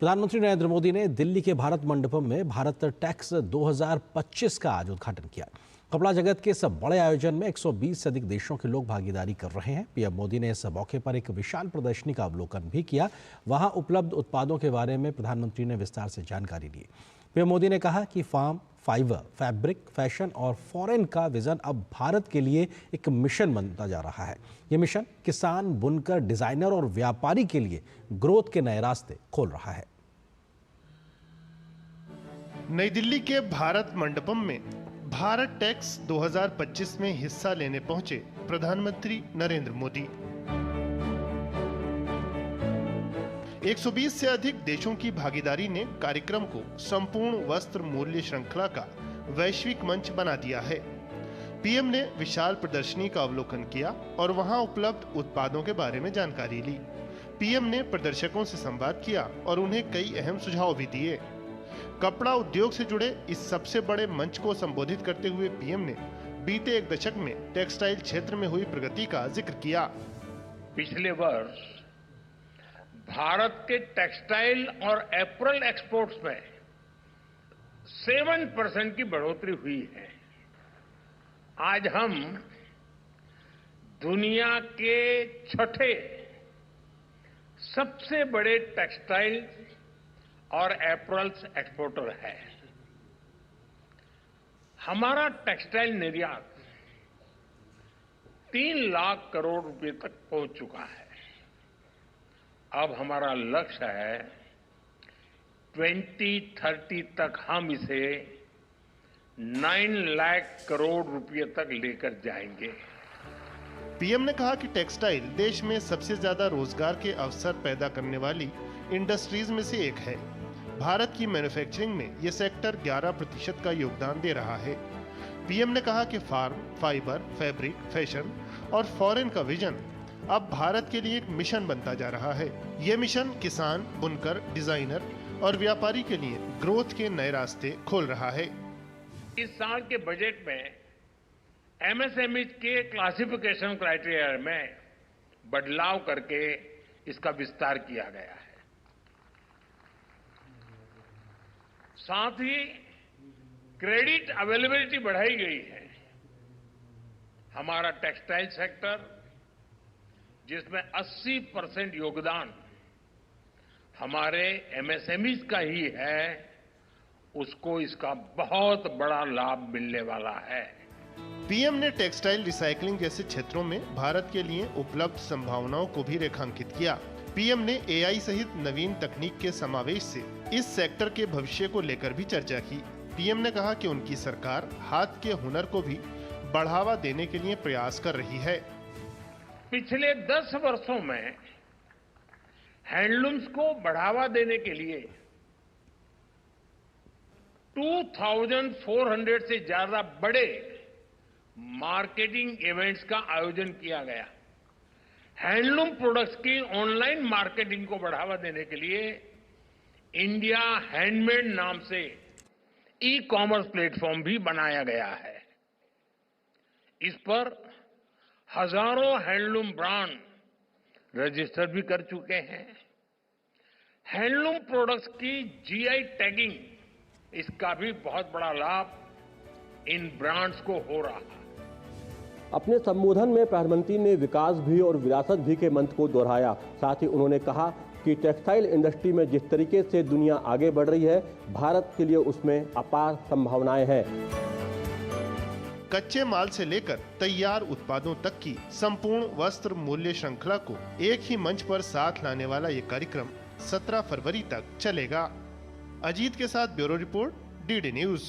प्रधानमंत्री नरेंद्र मोदी ने दिल्ली के भारत मंडपम में भारत टेक्स 2025 का आज उद्घाटन किया। कपड़ा जगत के इस बड़े आयोजन में 120 से अधिक देशों के लोग भागीदारी कर रहे हैं। पीएम मोदी ने इस मौके पर एक विशाल प्रदर्शनी का अवलोकन भी किया। वहां उपलब्ध उत्पादों के बारे में प्रधानमंत्री ने विस्तार से जानकारी ली। पीएम मोदी ने कहा कि फार्म, फाइबर, फैब्रिक, फैशन और फॉरेन का विजन अब भारत के लिए एक मिशन बनता जा रहा है। ये मिशन किसान, बुनकर, डिजाइनर और व्यापारी के लिए ग्रोथ के नए रास्ते खोल रहा है। नई दिल्ली के भारत मंडपम में भारत टेक्स 2025 में हिस्सा लेने पहुंचे प्रधानमंत्री नरेंद्र मोदी। 120 से अधिक देशों की भागीदारी ने कार्यक्रम को संपूर्ण वस्त्र मूल्य श्रृंखला का वैश्विक मंच बना दिया है। पीएम ने विशाल प्रदर्शनी का अवलोकन किया और वहां उपलब्ध उत्पादों के बारे में जानकारी ली। पीएम ने प्रदर्शकों से संवाद किया और उन्हें कई अहम सुझाव भी दिए। कपड़ा उद्योग से जुड़े इस सबसे बड़े मंच को संबोधित करते हुए पीएम ने बीते एक दशक में टेक्सटाइल क्षेत्र में हुई प्रगति का जिक्र किया। पिछले वर्ष भारत के टेक्सटाइल और एपरल एक्सपोर्ट्स में 7% की बढ़ोतरी हुई है। आज हम दुनिया के छठे सबसे बड़े टेक्सटाइल और एपरल्स एक्सपोर्टर है। हमारा टेक्सटाइल निर्यात 3 लाख करोड़ रुपए तक पहुंच चुका है। अब हमारा लक्ष्य है 2030 तक हम इसे 9 लाख करोड़ रुपए तक लेकर जाएंगे। पीएम ने कहा कि टेक्सटाइल देश में सबसे ज्यादा रोजगार के अवसर पैदा करने वाली इंडस्ट्रीज में से एक है। भारत की मैन्युफैक्चरिंग में यह सेक्टर 11% का योगदान दे रहा है। पीएम ने कहा कि फार्म, फाइबर, फैब्रिक, फैशन और फॉरेन का विजन अब भारत के लिए एक मिशन बनता जा रहा है। यह मिशन किसान, बुनकर, डिजाइनर और व्यापारी के लिए ग्रोथ के नए रास्ते खोल रहा है। इस साल के बजट में एमएसएमई के क्लासिफिकेशन क्राइटेरिया में बदलाव करके इसका विस्तार किया गया है। साथ ही क्रेडिट अवेलेबिलिटी बढ़ाई गई है। हमारा टेक्सटाइल सेक्टर, जिसमें 80% योगदान हमारे एमएसएमईज का ही है, उसको इसका बहुत बड़ा लाभ मिलने वाला है। पीएम ने टेक्सटाइल रिसाइकलिंग जैसे क्षेत्रों में भारत के लिए उपलब्ध संभावनाओं को भी रेखांकित किया। पीएम ने एआई सहित नवीन तकनीक के समावेश से इस सेक्टर के भविष्य को लेकर भी चर्चा की। पीएम ने कहा कि उनकी सरकार हाथ के हुनर को भी बढ़ावा देने के लिए प्रयास कर रही है। पिछले 10 वर्षों में हैंडलूम्स को बढ़ावा देने के लिए 2400 से ज्यादा बड़े मार्केटिंग इवेंट्स का आयोजन किया गया। हैंडलूम प्रोडक्ट्स की ऑनलाइन मार्केटिंग को बढ़ावा देने के लिए इंडिया हैंडमेड नाम से ई-कॉमर्स प्लेटफॉर्म भी बनाया गया है। इस पर हजारों हैंडलूम ब्रांड रजिस्टर भी कर चुके हैं। हैंडलूम प्रोडक्ट्स की जीआई टैगिंग, इसका भी बहुत बड़ा लाभ इन ब्रांड्स को हो रहा है। अपने संबोधन में प्रधानमंत्री ने विकास भी और विरासत भी के मंत्र को दोहराया। साथ ही उन्होंने कहा कि टेक्सटाइल इंडस्ट्री में जिस तरीके से दुनिया आगे बढ़ रही है, भारत के लिए उसमें अपार संभावनाएं हैं। कच्चे माल से लेकर तैयार उत्पादों तक की संपूर्ण वस्त्र मूल्य श्रृंखला को एक ही मंच पर साथ लाने वाला ये कार्यक्रम 17 फरवरी तक चलेगा। अजीत के साथ ब्यूरो रिपोर्ट, डीडी न्यूज।